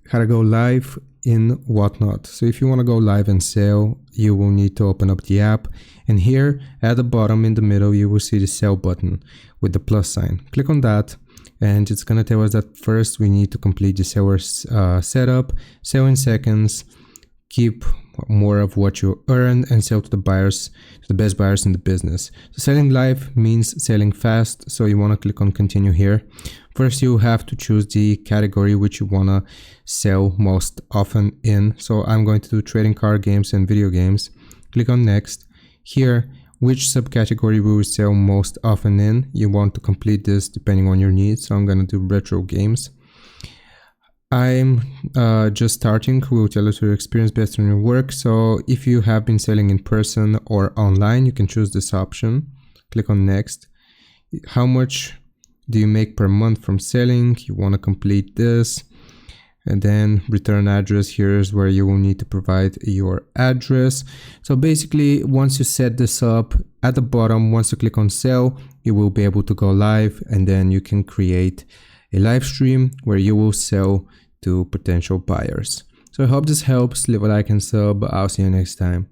how to go live in Whatnot. So if you want to go live and sell, you will need to open up the app, and here at the bottom in the middle you will see the sell button with the plus sign. Click on that and it's going to tell us that first we need to complete the seller setup, sell in seconds, keep more of what you earn, and sell to the buyers, to the best buyers in the business. So selling live means selling fast, so you want to click on continue here. First you have to choose the category which you want to sell most often in. So I'm going to do trading card games and video games. Click on next. Here, which subcategory we will sell most often in. You want to complete this depending on your needs, so I'm going to do retro games. I'm just starting. We'll tell us your experience based on your work. So if you have been selling in person or online, you can choose this option. Click on next. How much do you make per month from selling? You want to complete this. And then return address, here is where you will need to provide your address. So basically, once you set this up, at the bottom, once you click on sell, you will be able to go live, and then you can create a live stream where you will sell to potential buyers. So I hope this helps. Leave a like and sub. I'll see you next time.